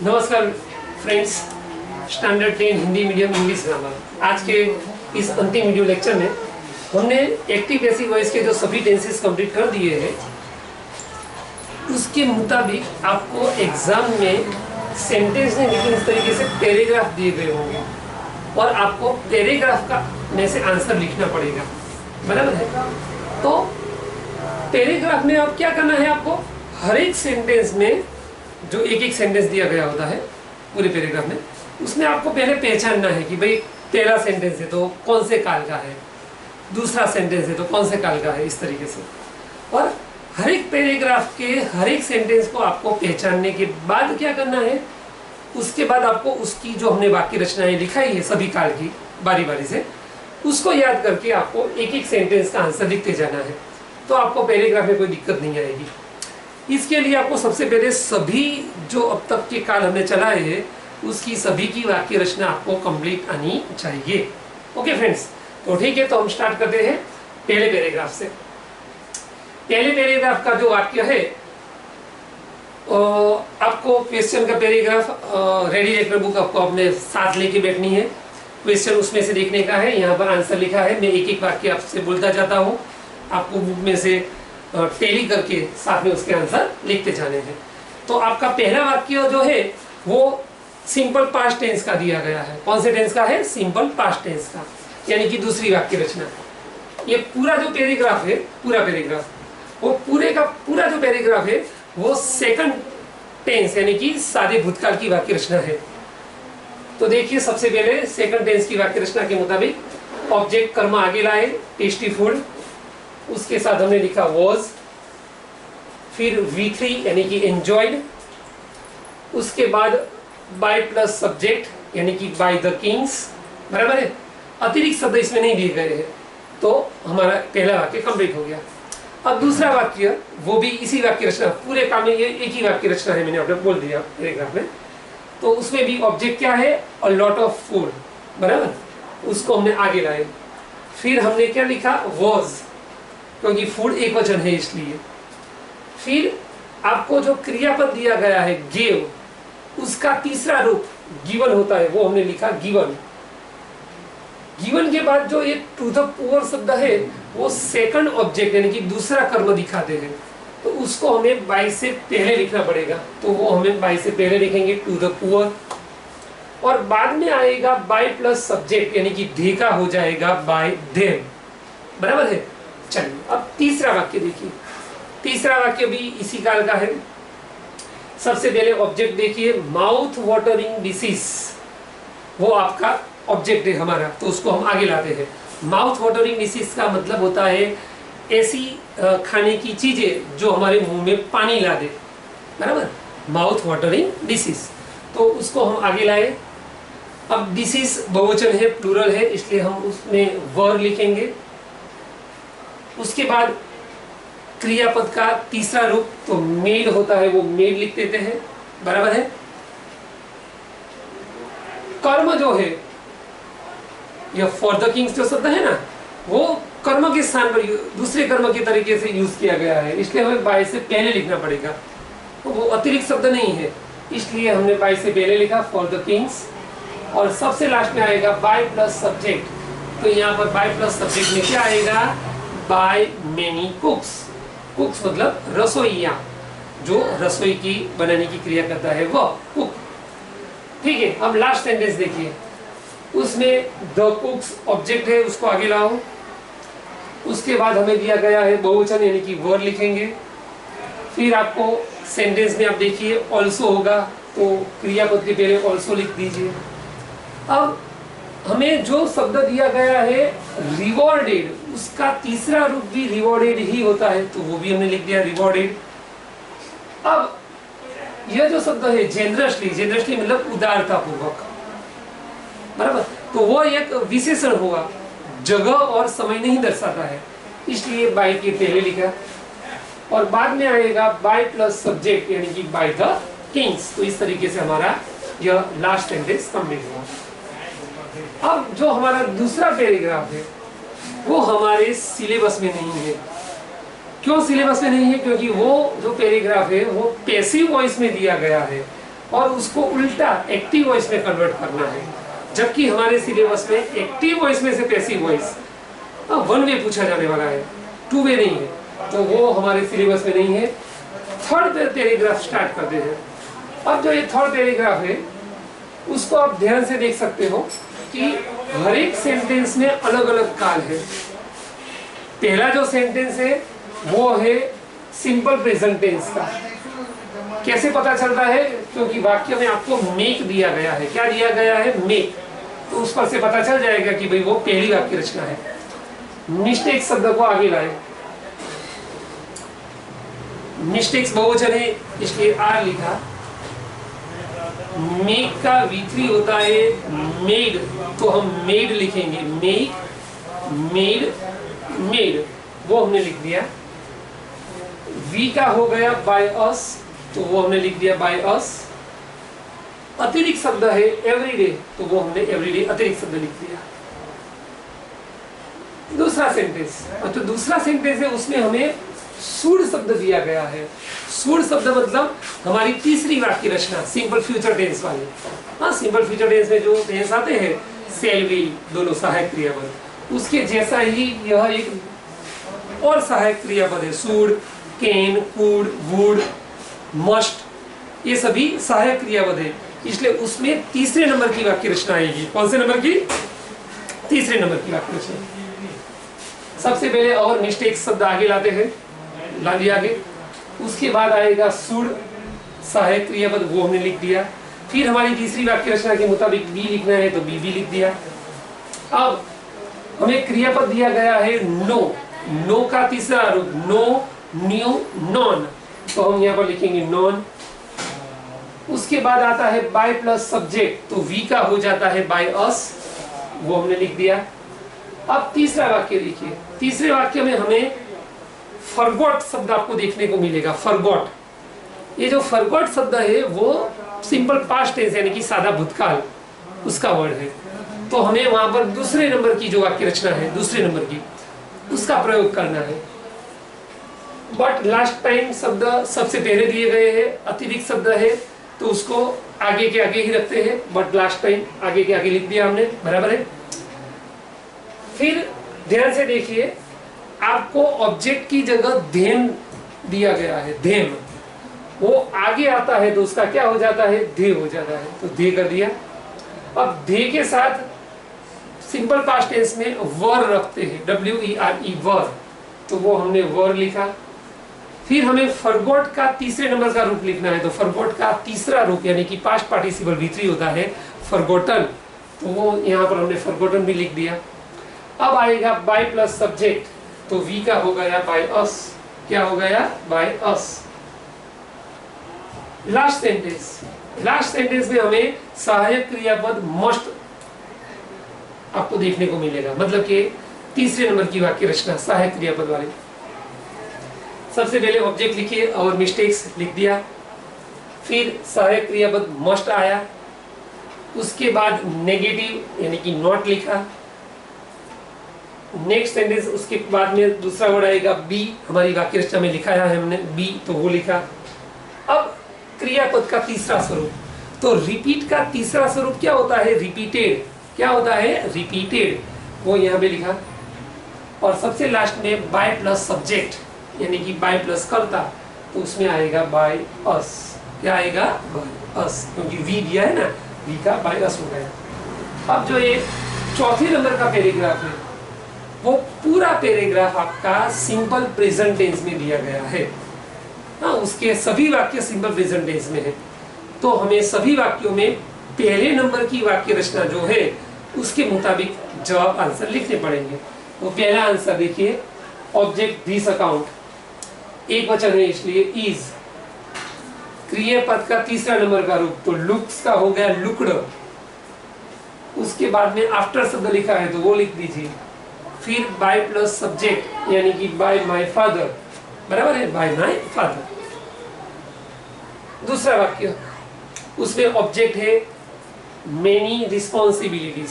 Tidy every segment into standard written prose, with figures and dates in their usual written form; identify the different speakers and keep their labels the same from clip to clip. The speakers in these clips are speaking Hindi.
Speaker 1: नमस्कार friends, standard 10 Hindi medium English grammar. आज के इस अंतिम वीडियो लेक्चर में हमने एक्टिव पैसिव वॉइस के जो सभी टेंसेस कंप्लीट कर दिए हैं, उसके मुताबिक आपको एग्जाम में सेंटेंस में लेकिन इस तरीके से पैराग्राफ दिए गए होंगे और आपको पैराग्राफ का में से आंसर लिखना पड़ेगा, बराबर है। तो पैराग्राफ में आप क्या करना है, आपको हर एक सेंटेंस में जो एक एक सेंटेंस दिया गया होता है पूरे पैराग्राफ में, उसमें आपको पहले पहचानना है कि भाई पहला सेंटेंस है तो कौन से काल का है, दूसरा सेंटेंस है तो कौन से काल का है, इस तरीके से। और हर एक पैराग्राफ के हर एक सेंटेंस को आपको पहचानने के बाद क्या करना है, उसके बाद आपको उसकी जो हमने वाक्य रचनाएं लिखाई है सभी काल की बारी बारी से, उसको याद करके आपको एक एक सेंटेंस का आंसर लिखते जाना है। तो आपको पैराग्राफ में कोई दिक्कत नहीं आएगी। इसके लिए आपको सबसे पहले सभी जो अब तक के काल हमने चलाए हैं उसकी सभी की वाक्य रचना आपको कंप्लीट आनी चाहिए। ओके फ्रेंड्स, तो ठीक है, तो हम स्टार्ट करते हैं पहले पैराग्राफ से। पहले पैराग्राफ का जो वाक्य है, आपको क्वेश्चन का पैराग्राफ रेडी लेकर बुक आपको अपने साथ लेके बैठनी है। क्वेश्चन उसमें से देखने का है, यहाँ पर आंसर लिखा है। मैं एक एक वाक्य आपसे बोलता जाता हूँ, आपको बुक में से टैली करके साथ में उसके आंसर लिखते जाने हैं। तो आपका पहला वाक्य जो है वो सिंपल पास्ट टेंस का दिया गया है। कौन से टेंस का है? सिंपल पास्ट टेंस का, यानी कि दूसरी वाक्य रचना। ये पूरा जो पैराग्राफ है, पूरा पैराग्राफ, वो पूरे का पूरा जो पैराग्राफ है वो सेकंड टेंस यानी कि सादे भूतकाल की वाक्य रचना है। तो देखिए, सबसे पहले सेकंड टेंस की वाक्य रचना के मुताबिक ऑब्जेक्ट कर्म आगे लाए, टेस्टी फूड, उसके साथ हमने लिखा वॉज, फिर V3 यानी कि एंजॉयड, उसके बाद बाय प्लस सब्जेक्ट यानी कि बाय द किंग्स, बराबर है। अतिरिक्त शब्द इसमें नहीं दिए गए हैं, तो हमारा पहला वाक्य कंप्लीट हो गया। अब दूसरा वाक्य, वो भी इसी वाक्य रचना, पूरे काम में ये एक ही वाक्य रचना है, मैंने आपको बोल दिया पैराग्राफ में। तो उसमें भी ऑब्जेक्ट क्या है? अ लॉट ऑफ फूड, बराबर, उसको हमने आगे लाए। फिर हमने क्या लिखा? वॉज, क्योंकि फूड एक वचन है इसलिए। फिर आपको जो क्रियापद दिया गया है गिव, उसका तीसरा रूप गिवन होता है, वो हमने लिखा गिवन। गिवन के बाद जो एक टू द पुअर शब्द है वो सेकंड ऑब्जेक्ट यानी कि दूसरा कर्म दिखाते हैं, तो उसको हमें बाय से पहले लिखना पड़ेगा। तो वो हमें बाय से पहले लिखेंगे टू द पुअर, और बाद में आएगा बाय प्लस सब्जेक्ट यानी कि धे का हो जाएगा बाय देम, बराबर है। चलिए, अब तीसरा वाक्य देखिए। तीसरा वाक्य भी इसी काल का है। सबसे पहले ऑब्जेक्ट देखिए, माउथ वाटरिंग डिसीज, वो आपका ऑब्जेक्ट है हमारा, तो उसको हम आगे लाते हैं। माउथ वाटरिंग डिसीज का मतलब होता है ऐसी खाने की चीजें जो हमारे मुंह में पानी ला दे, बराबर, माउथ वाटरिंग डिसीज, तो उसको हम आगे लाए। अब डिसीज बहुवचन है, प्लूरल है, इसलिए हम उसमें वर लिखेंगे। उसके बाद क्रियापद का तीसरा रूप तो मेड होता है, वो मेड लिख देते हैं, बराबर है। कर्म जो है, यह फॉर द किंग्स जो शब्द है ना, वो कर्म के स्थान पर दूसरे कर्म के तरीके से यूज किया गया है, इसलिए हमें बाय से पहले लिखना पड़ेगा। तो वो अतिरिक्त शब्द नहीं है, इसलिए हमने बाय से पहले लिखा फॉर द किंग्स। और सबसे लास्ट में आएगा बाय प्लस सब्जेक्ट। तो यहाँ पर बाय प्लस सब्जेक्ट में क्या आएगा? By many कुक्स। कुक्स मतलब रसोइया, जो रसोई की बनाने की क्रिया करता है वो कुक। ठीक है, अब लास्ट सेंटेंस देखिए, उसमें द कुक्स ऑब्जेक्ट है, उसको आगे लाओ। उसके बाद हमें दिया गया है बहुवचन यानी कि वर लिखेंगे। फिर आपको सेंटेंस में आप देखिए ऑल्सो होगा, तो क्रियापद के पहले ऑल्सो लिख दीजिए। अब हमें जो शब्द दिया गया है रिवॉर्डेड, उसका तीसरा रूप भी रिवॉर्डेड ही होता है, तो वो भी हमने लिख दिया रिवॉर्डेड। अब यह जो शब्द है जेनरसली, जेनरसली मतलब उदारतापूर्वक, बराबर, तो वो एक विशेषण होगा, जगह और समय नहीं दर्शाता है, इसलिए बाय के पहले लिखा। और बाद में आएगा बाय प्लस सब्जेक्ट यानी कि बाय द किंग्स। तो इस तरीके से हमारा यह लास्ट सेंटेंस कंप्लीट हुआ। अब जो हमारा दूसरा पैराग्राफ है वो हमारे सिलेबस में नहीं है। क्यों सिलेबस में नहीं है? क्योंकि वो जो पैराग्राफ है वो पैसिव वॉइस में दिया गया है, और उसको उल्टा एक्टिव वॉइस में कन्वर्ट करना है, जबकि हमारे सिलेबस में एक्टिव वॉइस में से पैसिव वॉइस वन वे पूछा जाने वाला है, टू वे नहीं है, तो वो हमारे सिलेबस में नहीं है। थर्ड पैराग्राफ स्टार्ट करते हैं। अब जो ये थर्ड पैराग्राफ है उसको आप ध्यान से देख सकते हो कि हर एक सेंटेंस में अलग अलग काल है। पहला जो सेंटेंस है वो है सिंपल प्रेजेंट टेंस का। कैसे पता चलता है? क्योंकि वाक्य में आपको मेक दिया गया है। क्या दिया गया है? मेक। तो उस पर से पता चल जाएगा कि भाई वो पहली वाक्य रचना है। मिस्टेक शब्द को आगे लाए, मिस्टेक्स बहुवचन है इसलिए आर लिखा। मेक का V3 होता है मेड, तो हम मेड लिखेंगे, मेक, मेड, मेड, वो हमने लिख दिया। V का हो गया बाय अस, तो वो हमने लिख दिया बाय अस। अतिरिक्त शब्द है एवरीडे, तो वो हमने एवरीडे अतिरिक्त शब्द लिख दिया। दूसरा सेंटेंस, तो दूसरा सेंटेंस है उसमें हमें शुड शब्द दिया गया है। शुड शब्द मतलब हमारी तीसरी वाक्य रचना, सिंपल फ्यूचर टेंस वाले। हाँ, सिंपल फ्यूचर टेंस में जो टेंस आते हैं सेल विल, दोनों सहायक क्रियापद, उसके जैसा ही यह एक और सहायक क्रियापद है। Should, can, could, would, must, ये सभी सहायक क्रियापद है, इसलिए उसमें तीसरे नंबर की वाक्य रचना आएगी। कौन से नंबर की? तीसरे नंबर की वाक्य रचना। सबसे पहले और मिस्टेक शब्द आगे लाते हैं, ला दिया आगे। उसके बाद आएगा शुड, सहायक क्रियापद, वो हमने लिख दिया। फिर हमारी तीसरी वाक्य रचना के मुताबिक बी लिखना है तो बी भी लिख दिया। अब हमें क्रियापद दिया गया है नो, नो का तीसरा रूप नो, न्यू, नॉन, तो हम यहाँ पर लिखेंगे नॉन। उसके बाद आता है बाय प्लस सब्जेक्ट, तो वी का हो जाता है बाय अस, वो हमने लिख दिया। अब तीसरा वाक्य देखिए, तीसरे वाक्य में हमें फॉरगॉट शब्द आपको देखने को मिलेगा। फॉरगॉट, ये जो फॉरगॉट शब्द है वो सिंपल पास्ट टेंस यानी कि सादा भूतकाल उसका वर्ड है, तो हमें वहां पर दूसरे नंबर की जो वाक्य रचना है, दूसरे नंबर की, उसका प्रयोग करना है। बट लास्ट टाइम शब्द सबसे पहले दिए गए हैं, अतिरिक्त शब्द है तो उसको आगे के आगे ही रखते हैं, बट लास्ट टाइम आगे के आगे लिख दिया हमने, बराबर है। फिर ध्यान से देखिए, आपको ऑब्जेक्ट की जगह धेम दिया गया है, धेम, वो आगे आता है तो उसका क्या हो जाता है? धे हो जाता है, तो धे कर दिया। अब धे के साथ सिंपल पास्ट टेंस में वर रखते हैं, WERE, वर, तो वो हमने वर लिखा। फिर हमें फॉरगॉट का तीसरे नंबर का रूप लिखना है, तो फॉरगॉट का तीसरा रूप यानी कि पास्ट पार्टिसिपल V3 होता है फॉरगॉटन, तो वो यहाँ पर हमने फॉरगॉटन भी लिख दिया। अब आएगा बाय प्लस सब्जेक्ट, तो वी का हो गया बाय अस, क्या हो गया? By us. Last sentence, last sentence में हमें सहायक क्रियापद मस्ट आपको देखने को मिलेगा, मतलब कि तीसरे नंबर की वाक्य रचना सहायक क्रियापद वाले। सबसे पहले ऑब्जेक्ट लिखिए और मिस्टेक्स लिख दिया, फिर सहायक क्रियापद मस्ट आया, उसके बाद नेगेटिव यानी कि नॉट लिखा। नेक्स्ट सेंटेंस उसके बाद में दूसरा वर्ड आएगा बी, हमारी वाक्य रचना में लिखा है हमने बी, तो वो लिखा। अब क्रियापद का तीसरा स्वरूप, तो रिपीट का तीसरा स्वरूप क्या होता है? रिपीटेड। क्या होता है? रिपीटेड, वो यहाँ पे लिखा। और सबसे लास्ट में बाय प्लस सब्जेक्ट यानी कि बाय प्लस कर्ता, तो उसमें आएगा बाय अस। क्या आएगा? बाय अस, क्योंकि वी दिया है ना, वी का बाय अस हो गया। अब जो ये चौथे नंबर का पैराग्राफ है वो पूरा पैराग्राफ आपका सिंपल प्रेजेंट टेंस में दिया गया है। हाँ, उसके सभी वाक्य सिंपल प्रेजेंट टेंस में है, तो हमें सभी वाक्यों में पहले नंबर की वाक्य रचना जो है उसके मुताबिक जवाब आंसर लिखने पड़ेंगे। तो पहला आंसर देखिए, ऑब्जेक्ट दिस अकाउंट, एक वचन है इसलिए इज। क्रियापद का तीसरा नंबर का रूप, तो लुक्स का हो गया लुक्ड। उसके बाद में आफ्टर शब्द लिखा है तो वो लिख दीजिए। फिर बाय प्लस सब्जेक्ट यानी कि बाय माय फादर, बराबर है, बाय माय फादर। दूसरा वाक्य, उसमें ऑब्जेक्ट है मेनी रिस्पॉन्सिबिलिटीज,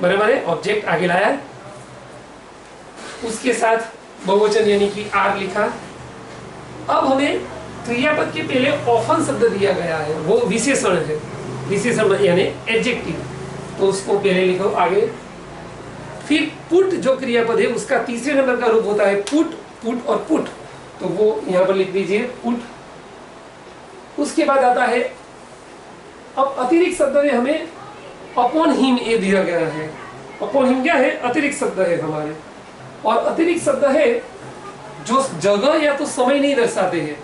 Speaker 1: बराबर है, ऑब्जेक्ट आगे लाया, उसके साथ बहुवचन यानी कि आर लिखा। अब हमें क्रियापद के पहले ऑफन शब्द दिया गया है, वो विशेषण है, विशेषण यानी एडजेक्टिव, तो उसको पहले लिखो आगे। फिर पुट जो क्रियापद है उसका तीसरे नंबर का रूप होता है पुट, पुट और पुट, तो वो यहां पर लिख दीजिए पुट। उसके बाद आता है, अब अतिरिक्त शब्द में हमें अपॉन हिम ए दिया गया है। अपॉन हिम क्या है? अतिरिक्त शब्द है हमारे, और अतिरिक्त शब्द है जो जगह या तो समय नहीं दर्शाते हैं,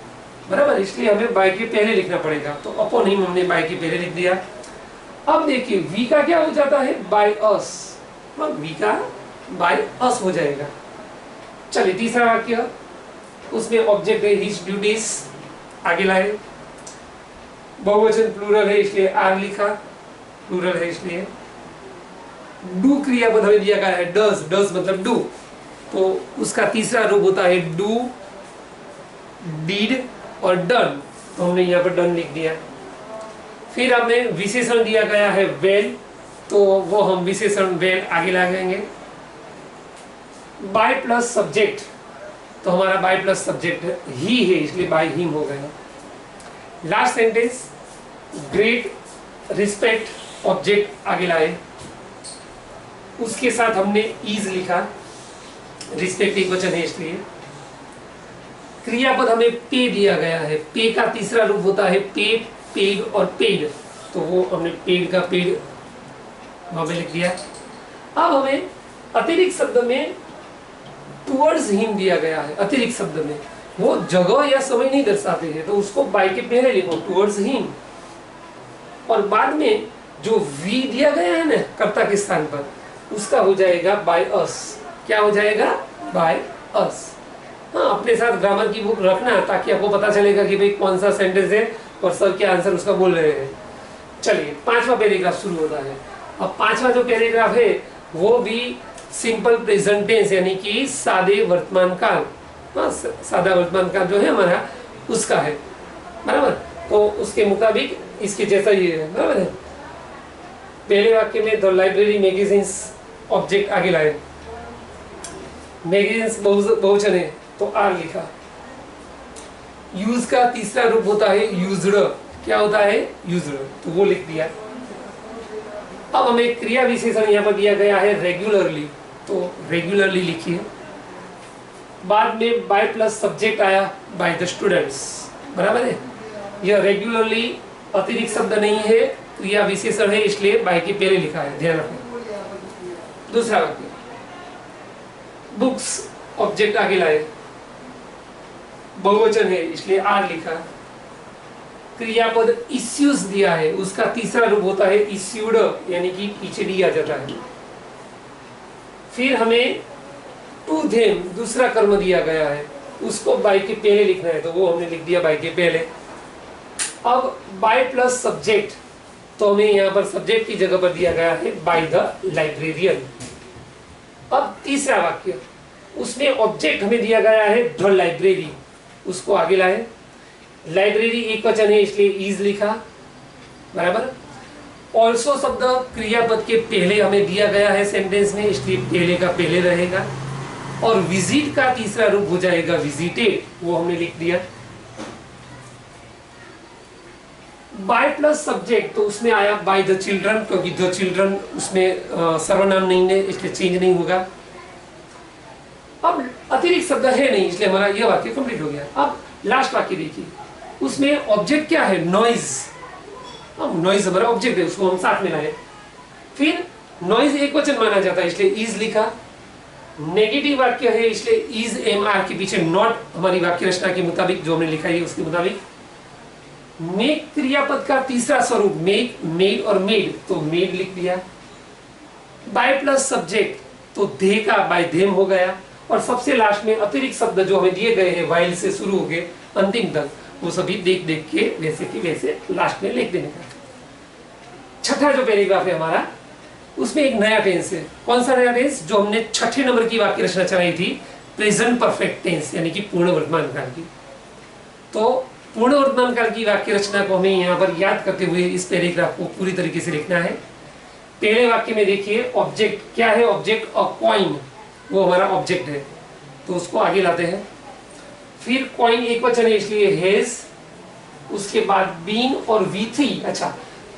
Speaker 1: बराबर, इसलिए हमें बाय के पहले लिखना पड़ेगा। तो अपॉन हिम हमने बाय के पहले लिख दिया। अब देखिए वी का क्या हो जाता है? बाय अस, वी का बाय अस हो जाएगा। चलिए तीसरा वाक्य, उसमें ऑब्जेक्ट है हिज ड्यूटीज, आगे लाए। बहुवचन प्लूरल है इसलिए आर लिखा, प्लूरल है इसलिए। डू क्रियापद हमें दिया गया है डज, डज मतलब डू, तो उसका तीसरा रूप होता है डू, डीड और डन, तो हमने यहाँ पर डन लिख दिया। फिर हमें विशेषण दिया गया है वेल, तो वो हम विशेषण वेल आगे लगाएंगे। बाय प्लस सब्जेक्ट, तो हमारा बाय प्लस सब्जेक्ट ही है इसलिए बाय हिम हो गया। Last sentence, great respect object आगे लाए, उसके साथ हमने इज लिखा, रिस्पेक्ट एक वचन है इसलिए। क्रियापद हमें पे दिया गया है, पे का तीसरा रूप होता है पेड, पेड और पेड, तो वो हमने पेड का पेड वहां पे लिख दिया। अब हमें अतिरिक्त शब्द में टुवर्ड्स हिम दिया गया है, अतिरिक्त शब्द में वो जगह या समय नहीं दर्शाते हैं, तो उसको बाय के पहले लिखो टुवर्ड्स हिम, और बाद में जो वी दिया गया है ना कर्ता के स्थान पर, उसका हो जाएगा बाय अस। क्या हो जाएगा? By us. हाँ, अपने साथ ग्रामर की बुक रखना ताकि आपको पता चलेगा कि भाई कौन सा सेंटेंस है और सर क्या आंसर उसका बोल रहे हैं। चलिए पांचवा पैराग्राफ शुरू होता है। अब पांचवा जो पैराग्राफ है वो भी सिंपल प्रेजेंट टेंस यानी कि सादे वर्तमान काल, हाँ सादा वर्तमान काल जो है हमारा उसका है, बराबर। तो उसके मुताबिक इसके जैसा ही है, बराबर है। पहले वाक्य में द लाइब्रेरी मैगजीन्स ऑब्जेक्ट आगे लाए, मैगजीन्स बहुवचन है तो आर लिखा। यूज का तीसरा रूप होता है यूज्ड, क्या होता है? यूज्ड, तो वो लिख दिया। अब हमें क्रिया विशेषण यहाँ पर दिया गया है रेगुलरली, तो रेगुलरली लिखिए। बाद में बाय प्लस सब्जेक्ट आया बाय द स्टूडेंट्स, बराबर है। यह रेगुलरली अतिरिक्त शब्द नहीं है, क्रिया विशेषण है इसलिए बाय के पहले लिखा है, ध्यान रखना। दूसरा वाक्य, बुक्स ऑब्जेक्ट आगे लाए, बहुवचन है इसलिए आर लिखा। क्रियापद इश्यूज दिया है, उसका तीसरा रूप होता है इश्यूड यानी कि पीछे डी आ जाता है। फिर हमें टू देम दूसरा कर्म दिया गया है, उसको बाय के पहले लिखना है, तो वो हमने लिख दिया बाय के पहले। अब बाय प्लस सब्जेक्ट, तो हमें यहाँ पर सब्जेक्ट की जगह पर दिया गया है बाय द लाइब्रेरियन। अब तीसरा वाक्य, उसमें ऑब्जेक्ट हमें दिया गया है द लाइब्रेरी, उसको आगे लाए। लाइब्रेरी एक वचन है इसलिए इज लिखा, बराबर। ऑल्सो शब्द क्रियापद के पहले हमें दिया गया है सेंटेंस में, इसलिए पहले का पहले रहेगा। और विजिट का तीसरा रूप हो जाएगा विजिटेड, वो हमने लिख दिया। बाय प्लस सब्जेक्ट, तो उसमें आया बाय द चिल्ड्रन, क्योंकि द चिल्ड्रन उसमें सर्वनाम नहीं है इसलिए चेंज नहीं होगा। अब अतिरिक्त शब्द है नहीं इसलिए हमारा यह वाक्य कंप्लीट हो गया। अब लास्ट वाक्य देखिए, उसमें ऑब्जेक्ट क्या है? नॉइज, नॉइज हमारा ऑब्जेक्ट है, उसको हम साथ में लाए। फिर नॉइज एक वचन माना जाता है इसलिए इज लिखा। नेगेटिव वाक्य है इसलिए इज एम आर के पीछे नॉट हमारी वाक्य रचना के मुताबिक जो हमने लिखा है उसके मुताबिक। मेक क्रियापद का तीसरा स्वरूप मेक, मेड और मेड, तो मेड लिख दिया। बाय प्लस सब्जेक्ट, तो दे का बाय देम हो गया। और सबसे लास्ट में अतिरिक्त शब्द जो हमें दिए गए हैं वाइल से शुरू हो गए अंतिम तक, वो सभी देख देख के वैसे कि वैसे लास्ट में लिख देने का। छठा जो पैराग्राफ है हमारा, उसमें एक नया टेंस है। कौन सा नया टेंस? जो हमने छठे नंबर की वाक्य रचना चलाई थी, प्रेजेंट परफेक्ट टेंस यानी कि पूर्ण वर्तमान काल की। तो पूर्ण वर्तमान काल की वाक्य रचना को हमें यहाँ पर याद करते हुए इस पैराग्राफ को पूरी तरीके से लिखना है। पहले वाक्य में देखिए ऑब्जेक्ट क्या है? ऑब्जेक्ट अ कॉइन, वो हमारा ऑब्जेक्ट है, तो उसको आगे लाते हैं। फिर कॉइन एक वचन है इसलिए हेज, उसके बाद बीन और V3। अच्छा,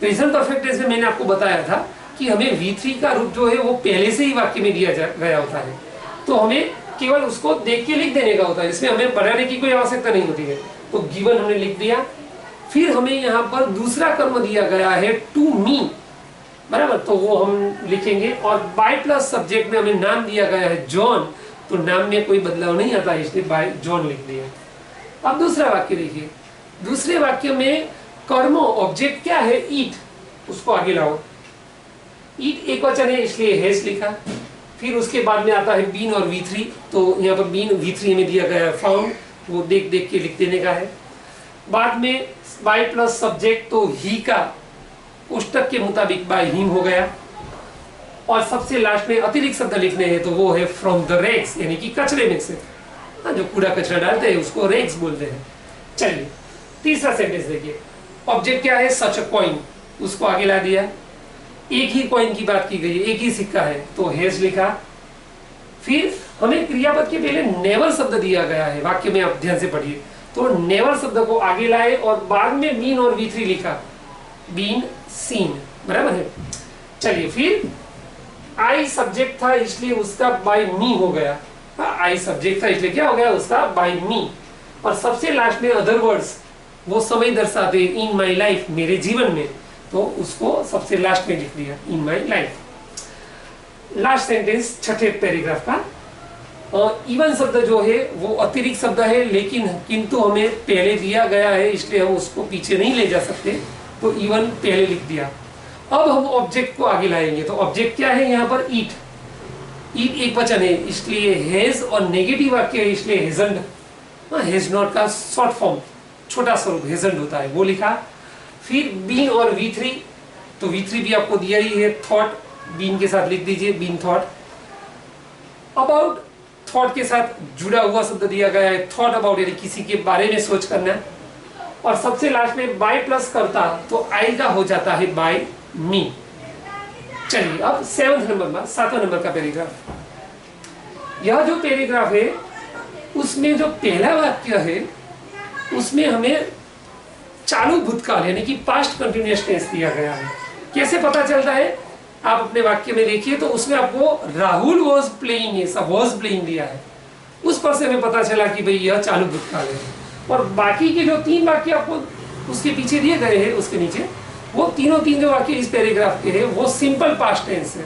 Speaker 1: प्रेजेंट परफेक्ट टेंस में मैंने आपको बताया था कि हमें V3 का रूप जो है वो पहले से ही वाक्य में दिया गया होता है, तो हमें केवल उसको देख के लिख देने का होता है, इसमें हमें बनाने की कोई आवश्यकता नहीं होती है। तो गिवन हमने लिख दिया। फिर हमें यहाँ पर दूसरा कर्म दिया गया है टू मी, बराबर, तो वो हम लिखेंगे। और बाय प्लस सब्जेक्ट में हमें नाम दिया गया है जॉन, तो नाम में कोई बदलाव नहीं आता, इसलिए बाय जॉन लिख दिया। अब दूसरा वाक्य देखिए। दूसरे वाक्य में कर्म ऑब्जेक्ट क्या है, ईट, उसको आगे लाओ। ईट एक वचन है इसलिए हैज लिखा। फिर उसके बाद में आता है बीन और V3, तो यहाँ पर बीन V3 में दिया गया है फाउंड, वो देख देख के लिख देने का है। बाद में बाय प्लस सब्जेक्ट, तो ही का पुस्तक के मुताबिक बाय हिम हो गया। और सबसे लास्ट में अतिरिक्त शब्द लिखने हैं, तो वो है फ्रॉम द रेक्स, यानी कि कचरे में से, जो कूड़ा कचरा डालते हैं उसको रेक्स बोलते हैं। चलिए तीसरा सेंटेंस देखिए। ऑब्जेक्ट क्या है, सच अ कॉइन, उसको आगे ला दिया। एक ही कॉइन की बात की गई है, एक ही सिक्का है, तो हैज लिखा। फिर हमें क्रियापद के पहले नेवर शब्द दिया गया है, वाक्य में आप ध्यान से पढ़िए, तो नेवर शब्द को आगे लाए और बाद में बीन और V3 लिखा, बीन सीन, बराबर है। चलिए फिर आई सब्जेक्ट था इसलिए उसका बाय मी हो गया। आई सब्जेक्ट था इसलिए क्या हो गया, उसका बाय मी। और सबसे लास्ट में अदर वर्ड्स, वो समय दर्शाते इन माई लाइफ, मेरे जीवन में, तो उसको सबसे लास्ट में लिख दिया, इन माई लाइफ। लास्ट सेंटेंस छठे पैराग्राफ का। इवन शब्द जो है वो अतिरिक्त शब्द है, लेकिन किंतु हमें पहले दिया गया है इसलिए हम उसको पीछे नहीं ले जा सकते, तो इवन पहले लिख दिया। अब हम ऑब्जेक्ट को आगे लाएंगे, तो ऑब्जेक्ट क्या है यहाँ पर, ईट। ईट एक वचन है इसलिए हैज, और नेगेटिव वाक्य है इसलिए हेजंट, हैज नॉट का शॉर्ट फॉर्म, छोटा स्वरूप हेजंट होता है, वो लिखा। फिर बीन और V3, तो V3 भी आपको दिया ही है, थॉट, बीन के साथ लिख दीजिए, बीन थॉट। अबाउट, थॉट के साथ जुड़ा हुआ शब्द दिया गया है, थॉट अबाउट, यानी किसी के बारे में सोच करना। और सबसे लास्ट में बाय प्लस करता, तो आई का हो जाता है बाय मी। चलिए अब 7 नंबर का पैराग्राफ। यह जो पैराग्राफ है उसमें जो पहला वाक्य है उसमें हमें चालू भूतकाल यानी कि पास्ट कंटिन्यूअस टेंस दिया गया है। कैसे पता चलता है, आप अपने वाक्य में देखिए, तो उसमें आपको राहुल वॉज प्लेइंग, ये सब वॉज प्लेइंग दिया है, उस पर से हमें पता चला कि भाई यह चालू भूतकाल है। और बाकी के जो 3 वाक्य आपको उसके पीछे दिए गए हैं, उसके नीचे, वो तीनों जो वाक्य इस पैराग्राफ के हैं वो सिंपल पास्ट टेंस है,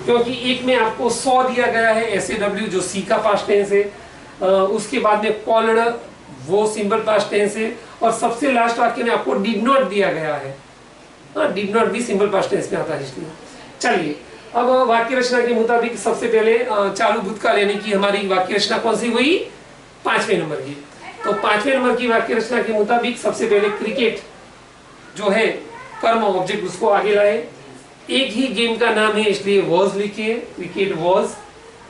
Speaker 1: क्योंकि एक में आपको सॉ दिया गया है, SAW, जो सी का पास्ट टेंस है। उसके बाद में कॉल्ड, वो सिंपल पास्ट टेंस है। और सबसे लास्ट वाक्य में आपको डिड नॉट दिया गया है, डिड नॉट भी सिंपल पास्ट टेंस में आता है इसलिए। चलिए अब वाक्य रचना के मुताबिक सबसे पहले चालू भूतकाल यानी कि हमारी वाक्य रचना कौन सी हुई, 5वें नंबर की। तो 5वें नंबर की वाक्य रचना के मुताबिक सबसे पहले क्रिकेट जो है कर्म ऑब्जेक्ट, उसको आगे लाए। एक ही गेम का नाम है इसलिए वॉज लिखिए, क्रिकेट वॉज।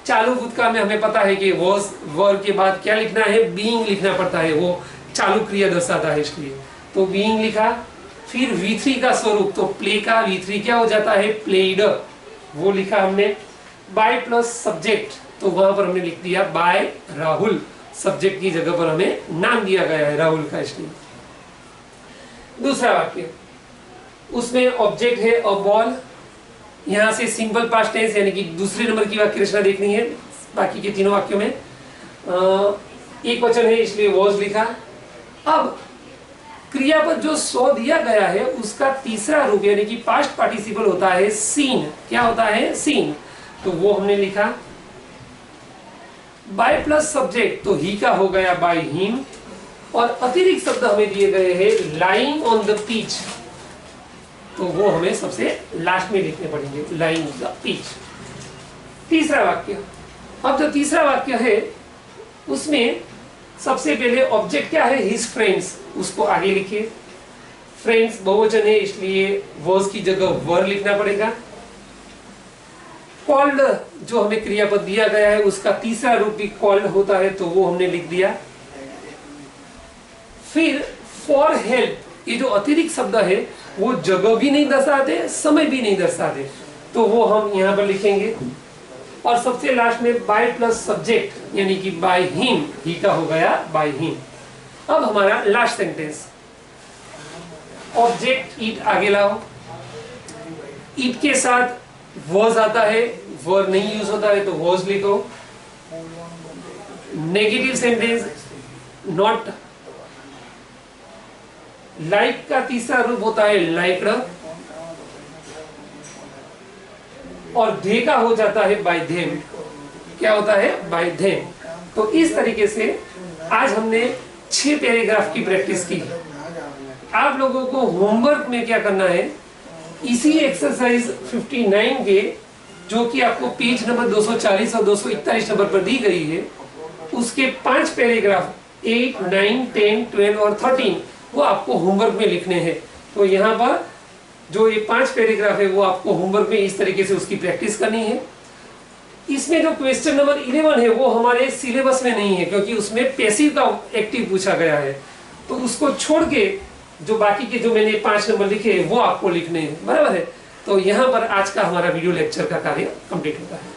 Speaker 1: चालू भूतकाल में हमें पता है कि वॉज वर्ब के बाद क्या लिखना है, बीइंग लिखना पड़ता है, वो चालू क्रिया दर्शाता है इसलिए, तो बीइंग लिखा। फिर V3 का स्वरूप, तो प्ले का V3 क्या हो जाता है, प्लेड, वो लिखा हमने। बाय प्लस सब्जेक्ट, तो वहां पर हमने लिख दिया बाय राहुल, सब्जेक्ट की जगह पर हमें नाम दिया गया है राहुल का इसलिए। दूसरा वाक्य, उसमें ऑब्जेक्ट है अ बॉल, यहां से सिंपल पास्ट टेंस यानी कि दूसरे नंबर की वाक्य रचना देखनी है। बाकी के तीनों वाक्यों में एक वचन है इसलिए वॉज लिखा। अब क्रियापद जो सो दिया गया है उसका तीसरा रूप यानी कि पास्ट पार्टिसिपल होता है सीन। क्या होता है, सीन, तो वो हमने लिखा। बाय प्लस सब्जेक्ट, तो ही का हो गया बाय हिम। और अतिरिक्त शब्द हमें दिए गए हैं लाइंग ऑन द पिच, तो वो हमें सबसे लास्ट में लिखने पड़ेंगे, लाइंग ऑन द पिच। तीसरा वाक्य, अब जो तीसरा वाक्य है उसमें सबसे पहले ऑब्जेक्ट क्या है, हिज फ्रेंड्स, उसको आगे लिखिए। फ्रेंड्स बहुवचन है इसलिए वॉज की जगह वर लिखना पड़ेगा। कॉल्ड जो हमें क्रियापद दिया गया है उसका तीसरा रूप भी कॉल्ड होता है, तो वो हमने लिख दिया। फिर फॉर हेल्प, ये जो अतिरिक्त शब्द है वो जगह भी नहीं दर्शाते, समय भी नहीं दर्शाते, तो वो हम यहाँ पर लिखेंगे। और सबसे लास्ट में बाय प्लस सब्जेक्ट यानी कि बाय हिम, ही का हो गया बाय हिम। अब हमारा लास्ट सेंटेंस, ऑब्जेक्ट ईट आगे लाओ, ईट के साथ वॉज आता है, वर्ब नहीं यूज होता है तो वॉज लिखो। Negative sentence not. लाइक का तीसरा रूप होता है लाइक्ड, और दे का हो जाता है बाय धेम। क्या होता है? Bye them. तो इस तरीके से आज हमने 6 पैराग्राफ की प्रैक्टिस की। आप लोगों को होमवर्क में क्या करना है, इसी एक्सरसाइज 59 के जो कि आपको पेज नंबर 240 और 241 नंबर पर दी गई है, उसके 5 पैराग्राफ 8, 9, 10, 12 और 13 वो आपको होमवर्क में लिखने हैं। तो यहाँ पर जो ये 5 पैराग्राफ है वो आपको होमवर्क में इस तरीके से उसकी प्रैक्टिस करनी है। इसमें जो क्वेश्चन नंबर 11 है वो हमारे सिलेबस में नहीं है, क्योंकि उसमें पैसिव का एक्टिव पूछा गया है। तो उसको छोड़ के जो बाकी के जो मैंने 5 नंबर लिखे हैं वो आपको लिखने हैं, बराबर है। तो यहाँ पर आज का हमारा वीडियो लेक्चर का कार्य कंप्लीट होता है।